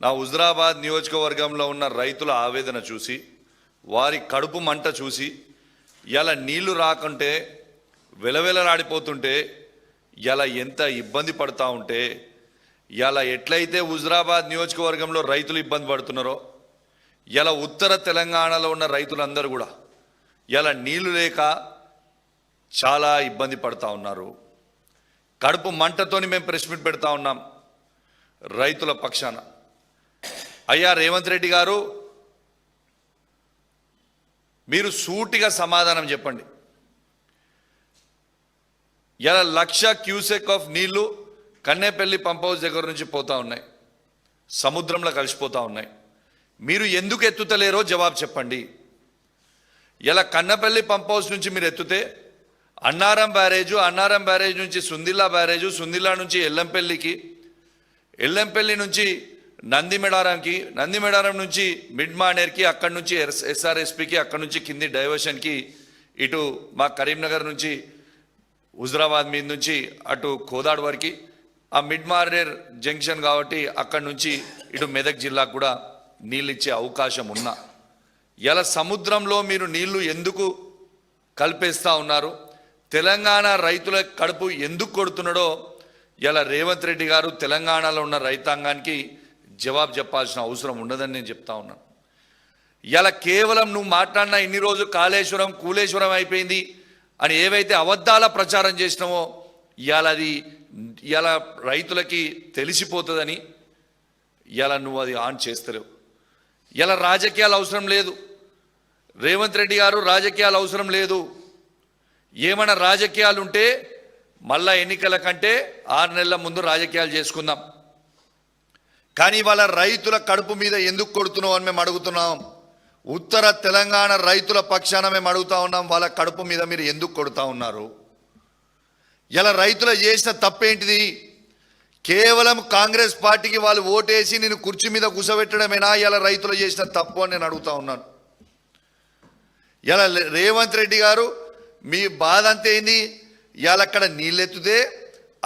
నా హుజరాబాద్ నియోజకవర్గంలో ఉన్న రైతుల ఆవేదన చూసి వారి కడుపు మంట చూసి ఇలా నీళ్లు రాకుంటే వెలవెలలాడిపోతుంటే ఇలా ఎంత ఇబ్బంది పడతా ఉంటే ఇలా ఎట్లయితే హుజరాబాద్ నియోజకవర్గంలో రైతులు ఇబ్బంది పడుతున్నారో ఇలా ఉత్తర తెలంగాణలో ఉన్న రైతులందరూ కూడా ఇలా నీళ్లు లేక చాలా ఇబ్బంది పడతా ఉన్నారు. కడుపు మంటతోని మేము ప్రెస్ మీట్ పెడతా ఉన్నాం రైతుల పక్షాన. అయ్యా రేవంత్ రెడ్డి గారు, మీరు సూటిగా సమాధానం చెప్పండి. ఇలా 1,00,000 క్యూసెక్ ఆఫ్ నీళ్లు కన్నేపల్లి పంప్ హౌస్ దగ్గర నుంచి పోతా ఉన్నాయి, సముద్రంలో కలిసిపోతా ఉన్నాయి. మీరు ఎందుకు ఎత్తుతలేరో జవాబు చెప్పండి. ఇలా కన్నపల్లి పంప్ హౌస్ నుంచి మీరు ఎత్తుతే అన్నారం బ్యారేజ్ నుంచి సుందిల్లా బ్యారేజు, సుందిల్లా నుంచి ఎల్లంపల్లికి, ఎల్లంపల్లి నుంచి నందిమేడారం నుంచి మిడ్ మానేర్కి, అక్కడి నుంచి ఎస్ఆర్ఎస్పికి, అక్కడి నుంచి కింది డైవర్షన్కి, ఇటు మా కరీంనగర్ నుంచి హుజరాబాద్ మీద నుంచి అటు కోదాడ్ వరకు, ఆ మిడ్ మానేర్ జంక్షన్ కాబట్టి అక్కడి నుంచి ఇటు మెదక్ జిల్లాకు కూడా నీళ్ళు ఇచ్చే అవకాశం ఉన్నా ఇలా సముద్రంలో మీరు నీళ్లు ఎందుకు కలిపేస్తూ ఉన్నారు? తెలంగాణ రైతుల కడుపు ఎందుకు కొడుతున్నాడో ఇలా రేవంత్ రెడ్డి గారు తెలంగాణలో ఉన్న రైతాంగానికి జవాబు చెప్పాల్సిన అవసరం ఉండదని నేను చెప్తా ఉన్నాను. ఇలా కేవలం నువ్వు మాట్లాడిన ఇన్ని రోజు కూలేశ్వరం అయిపోయింది అని ఏవైతే అబద్ధాల ప్రచారం చేసినామో ఇలా రైతులకి తెలిసిపోతుందని ఇలా నువ్వు అది ఆన్ చేస్తలేవు. ఇలా రాజకీయాలు అవసరం లేదు రేవంత్ రెడ్డి గారు, రాజకీయాలు అవసరం లేదు. ఏమైనా రాజకీయాలు ఉంటే మళ్ళా ఎన్నికల కంటే 6 నెలల ముందు రాజకీయాలు చేసుకుందాం. కానీ వాళ్ళ రైతుల కడుపు మీద ఎందుకు కొడుతున్నావు అని మేము అడుగుతున్నాం. ఉత్తర తెలంగాణ రైతుల పక్షాన మేము అడుగుతా ఉన్నాం, వాళ్ళ కడుపు మీద మీరు ఎందుకు కొడుతూ ఉన్నారు? ఇలా రైతులు చేసిన తప్పేంటిది? కేవలం కాంగ్రెస్ పార్టీకి వాళ్ళు ఓటేసి నేను కుర్చీ మీద కూర్చోబెట్టడమేనా ఇలా రైతులు చేసిన తప్పు అని నేను అడుగుతా ఉన్నాను. ఇలా రేవంత్ రెడ్డి గారు, మీ బాధ అంతే ఏంది? ఇవాళ అక్కడ నీళ్ళు ఎత్తుతే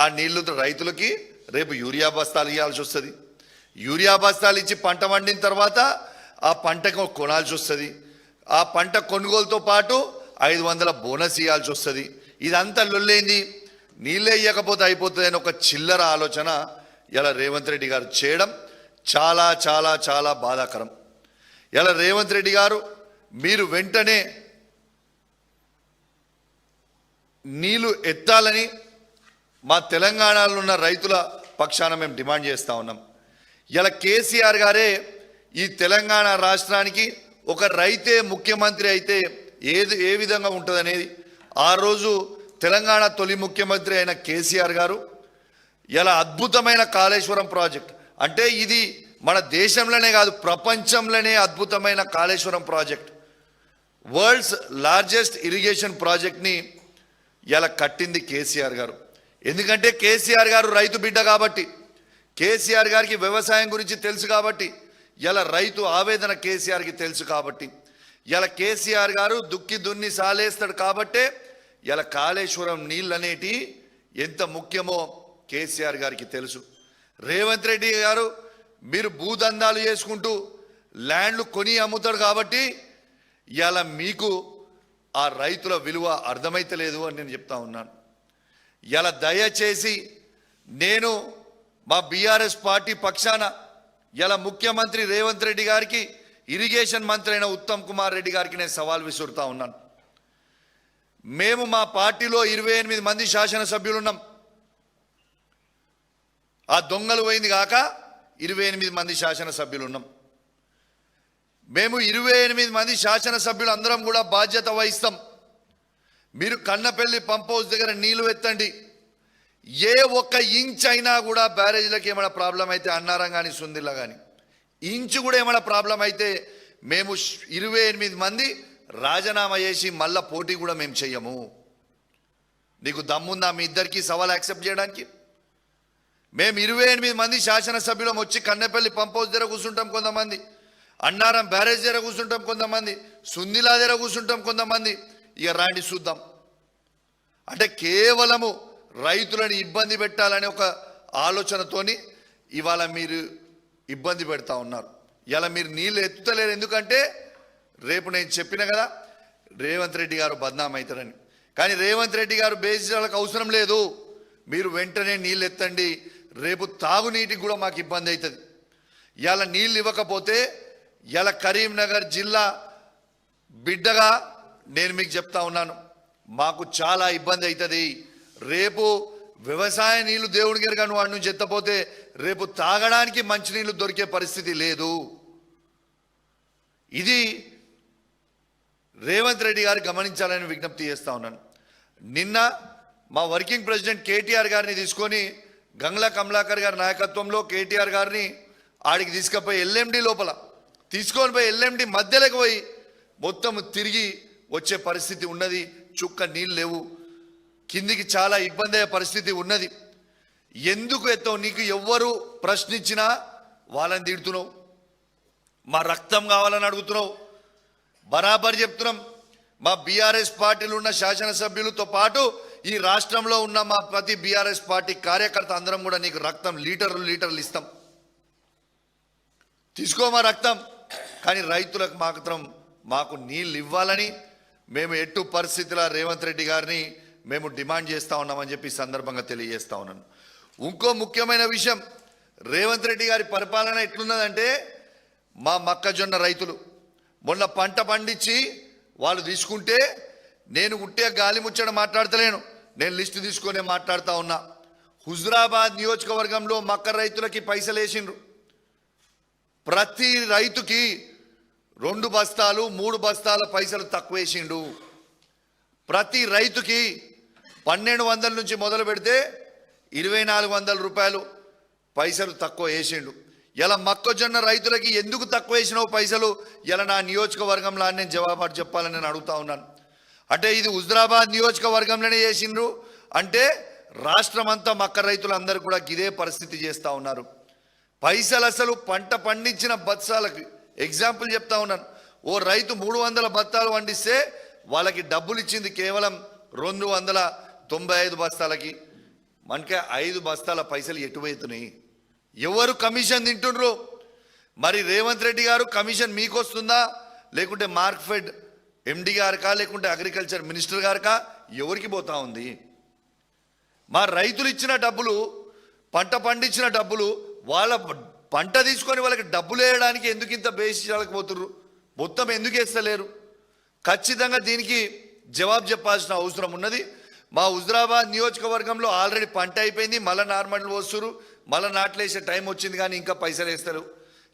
ఆ నీళ్లు రైతులకి రేపు యూరియా బస్తాలు ఇవ్వాల్సి వస్తుంది. యూరియా బస్తాలు ఇచ్చి పంట వండిన తర్వాత ఆ పంటకు కొనాల్సి వస్తుంది. ఆ పంట కొనుగోలుతో పాటు 500 బోనస్ ఇవ్వాల్సి వస్తుంది. ఇదంతా లొల్లేంది? నీళ్ళే ఇవ్వకపోతే అయిపోతుంది అని ఒక చిల్లర ఆలోచన ఇలా రేవంత్ రెడ్డి గారు చేయడం చాలా చాలా చాలా బాధాకరం. ఇలా రేవంత్ రెడ్డి గారు, మీరు వెంటనే నీళ్లు ఎత్తాలని మా తెలంగాణలో ఉన్న రైతుల పక్షాన మేము డిమాండ్ చేస్తూ ఉన్నాం. ఇలా కేసీఆర్ గారే ఈ తెలంగాణ రాష్ట్రానికి ఒక రైతే ముఖ్యమంత్రి అయితే ఏ విధంగా ఉంటుంది అనేది ఆ రోజు తెలంగాణ తొలి ముఖ్యమంత్రి అయిన కేసీఆర్ గారు ఇలా అద్భుతమైన కాళేశ్వరం ప్రాజెక్ట్, అంటే ఇది మన దేశంలోనే కాదు ప్రపంచంలోనే అద్భుతమైన Kaleshwaram project, world's largest irrigation ప్రాజెక్ట్ని ఇలా కట్టింది కేసీఆర్ గారు. ఎందుకంటే కేసీఆర్ గారు రైతు బిడ్డ కాబట్టి, కేసీఆర్ గారికి వ్యవసాయం గురించి తెలుసు కాబట్టి, ఇలా రైతు ఆవేదన కేసీఆర్కి తెలుసు కాబట్టి, ఇలా కేసీఆర్ గారు దుక్కి దున్ని సాలేస్తాడు కాబట్టే ఇలా కాళేశ్వరం నీళ్ళు అనేటి ఎంత ముఖ్యమో కేసీఆర్ గారికి తెలుసు. రేవంత్ రెడ్డి గారు, మీరు భూదందాలు చేసుకుంటూ ల్యాండ్లు కొని అమ్ముతాడు కాబట్టి ఇలా మీకు ఆ రైతుల విలువ అర్థమైతలేదు అని నేను చెప్తా ఉన్నాను. ఇలా దయచేసి నేను మా బీఆర్ఎస్ పార్టీ పక్షాన ఇలా ముఖ్యమంత్రి రేవంత్ రెడ్డి గారికి, ఇరిగేషన్ మంత్రి అయిన ఉత్తమ్ కుమార్ రెడ్డి గారికి నేను సవాల్ విసురుతా ఉన్నాను. మేము మా పార్టీలో 28 మంది శాసనసభ్యులు ఉన్నాం. ఆ దొంగలు పోయింది కాక 28 మంది శాసనసభ్యులు ఉన్నాం. మేము 28 మంది శాసనసభ్యులు అందరం కూడా బాధ్యత వహిస్తాం. మీరు కన్నపల్లి పంప్ హౌస్ దగ్గర నీళ్లు ఎత్తండి. ఏ ఒక్క ఇంచ్ అయినా కూడా బ్యారేజ్లకు ఏమైనా ప్రాబ్లం అయితే, అన్నారం కానీ సుందిల్లా కానీ ఇంచు కూడా ఏమైనా ప్రాబ్లం అయితే మేము 28 మంది రాజీనామా చేసి మళ్ళా పోటీ కూడా మేము చెయ్యము. నీకు దమ్ముందా మీ ఇద్దరికి సవాల్ యాక్సెప్ట్ చేయడానికి? మేము 28 మంది శాసనసభ్యులం వచ్చి కన్నపల్లి పంప్ హౌస్ దగ్గర కూర్చుంటాం కొంతమంది, అన్నారం బ్యారేజ్ దగ్గర కూర్చుంటాం కొంతమంది, సుందిలా దగ్గర కూర్చుంటాం కొంతమంది. ఇక రాండి చూద్దాం. అంటే కేవలము రైతులను ఇబ్బంది పెట్టాలనే ఒక ఆలోచనతోని ఇవాళ మీరు ఇబ్బంది పెడతా ఉన్నారు. ఇలా మీరు నీళ్ళు ఎత్తుతలేరు, ఎందుకంటే రేపు నేను చెప్పిన కదా రేవంత్ రెడ్డి గారు బద్నాం అవుతారని. కానీ రేవంత్ రెడ్డి గారు బేసిలకు అవసరం లేదు, మీరు వెంటనే నీళ్ళు ఎత్తండి, రేపు తాగునీటికి కూడా మాకు ఇబ్బంది అవుతుంది. ఇలా నీళ్ళు ఇవ్వకపోతే ఇలా కరీంనగర్ జిల్లా బిడ్డగా నేను మీకు చెప్తా ఉన్నాను, మాకు చాలా ఇబ్బంది అవుతుంది. రేపు వ్యవసాయ నీళ్లు దేవుడి గారు కానీ వాడి నుంచి ఎత్తపోతే రేపు తాగడానికి మంచినీళ్ళు దొరికే పరిస్థితి లేదు. ఇది రేవంత్ రెడ్డి గారు గమనించాలని విజ్ఞప్తి చేస్తా ఉన్నాను. నిన్న మా వర్కింగ్ ప్రెసిడెంట్ కేటీఆర్ గారిని తీసుకొని గంగ్లా కమలాకర్ గారి నాయకత్వంలో కేటీఆర్ గారిని ఆడికి తీసుకుపోయి ఎల్ఎండి లోపల తీసుకొని పోయి ఎల్ఎండి మధ్యలోకి పోయి మొత్తం తిరిగి వచ్చే పరిస్థితి ఉన్నది. చుక్క నీళ్ళు లేవు, కిందికి చాలా ఇబ్బంది అయ్యే పరిస్థితి ఉన్నది. ఎందుకు ఎత్తావు? నీకు ఎవ్వరు ప్రశ్నించినా వాళ్ళని తిడుతున్నావు, మా రక్తం కావాలని అడుగుతున్నావు. బరాబర్ చెప్తున్నాం, మా బీఆర్ఎస్ పార్టీలో ఉన్న శాసనసభ్యులతో పాటు ఈ రాష్ట్రంలో ఉన్న మా ప్రతి బీఆర్ఎస్ పార్టీ కార్యకర్త అందరం కూడా నీకు రక్తం లీటర్లు ఇస్తాం, తీసుకో మా రక్తం. కానీ రైతులకు మాత్రం మాకు నీళ్ళు ఇవ్వాలని మేము ఎట్టు పరిస్థితుల రేవంత్ రెడ్డి గారిని మేము డిమాండ్ చేస్తూ ఉన్నామని చెప్పి సందర్భంగా తెలియజేస్తా ఉన్నాను. ఇంకో ముఖ్యమైన విషయం, రేవంత్ రెడ్డి గారి పరిపాలన ఎట్లున్నదంటే, మా మొక్కజొన్న రైతులు మొన్న పంట పండించి వాళ్ళు తీసుకుంటే, నేను ఉట్టే గాలి ముచ్చట మాట్లాడతలేను, నేను లిస్టు తీసుకొని మాట్లాడుతూ ఉన్నా. హుజురాబాద్ నియోజకవర్గంలో మక్క రైతులకి పైసలు వేసిండ్రు. ప్రతి రైతుకి 2 బస్తాలు 3 బస్తాల పైసలు తక్కువ వేసిండు. ప్రతి రైతుకి 1200 నుంచి మొదలు పెడితే 2400 రూపాయలు పైసలు తక్కువ వేసిండు. ఇలా మొక్కజొన్న రైతులకి ఎందుకు తక్కువ వేసినావు పైసలు? ఇలా నా నియోజకవర్గంలో నేను జవాబు చెప్పాలని నేను అడుగుతా ఉన్నాను. అంటే ఇది హుజురాబాద్ నియోజకవర్గంలోనే చేసిండ్రు అంటే రాష్ట్రం అంతా మక్క రైతులందరూ కూడా ఇదే పరిస్థితి చేస్తూ ఉన్నారు. పైసలు అసలు పంట పండించిన బత్సాలకి ఎగ్జాంపుల్ చెప్తా ఉన్నాను. ఓ రైతు 300 బత్తాలు పండిస్తే వాళ్ళకి డబ్బులు ఇచ్చింది కేవలం 295 బస్తాలకి. మనకే 5 బస్తాల పైసలు ఎటువైతున్నాయి? ఎవరు కమిషన్ తింటుండ్రు? మరి రేవంత్ రెడ్డి గారు కమిషన్ మీకు వస్తుందా, లేకుంటే మార్క్ఫెడ్ ఎండి గారికా, లేకుంటే అగ్రికల్చర్ మినిస్టర్ గారికా, ఎవరికి పోతా ఉంది? మా రైతులు ఇచ్చిన డబ్బులు, పంట పండించిన డబ్బులు, వాళ్ళ పంట తీసుకొని వాళ్ళకి డబ్బులు వేయడానికి ఎందుకు ఇంత బేసిసాలకు పోతుర్రు? మొత్తం ఎందుకు వేస్తలేరు? ఖచ్చితంగా దీనికి జవాబు చెప్పాల్సిన అవసరం ఉన్నది. మా హుజురాబాద్ నియోజకవర్గంలో ఆల్రెడీ పంట అయిపోయింది, మళ్ళీ నార్మల్ వస్తురు, మళ్ళీ నాట్లేసే టైం వచ్చింది, కానీ ఇంకా పైసలు వేస్తారు.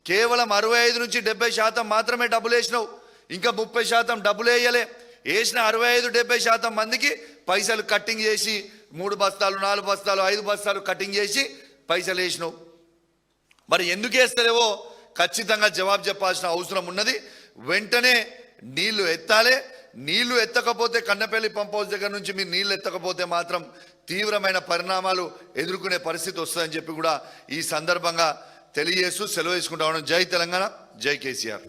కేవలం 65 నుంచి 70% మాత్రమే డబ్బులు వేసినావు, ఇంకా 30% డబ్బులు వేయలే. వేసిన 65-70% మందికి పైసలు కట్టింగ్ చేసి 3 బస్తాలు 4 బస్తాలు 5 బస్తాలు కట్టింగ్ చేసి పైసలు వేసినావు. మరి ఎందుకు వేస్తలేవో ఖచ్చితంగా జవాబు చెప్పాల్సిన అవసరం ఉన్నది. వెంటనే నీళ్లు ఎత్తాలి. నీళ్లు ఎత్తకపోతే, కన్నపల్లి పంప్ హౌస్ దగ్గర నుంచి మీరు నీళ్లు ఎత్తకపోతే మాత్రం తీవ్రమైన పరిణామాలు ఎదుర్కొనే పరిస్థితి వస్తుందని చెప్పి కూడా ఈ సందర్భంగా తెలియజేస్తూ సెలవు తీసుకుంటా ఉన్నాం. జై తెలంగాణ, జై కేసీఆర్.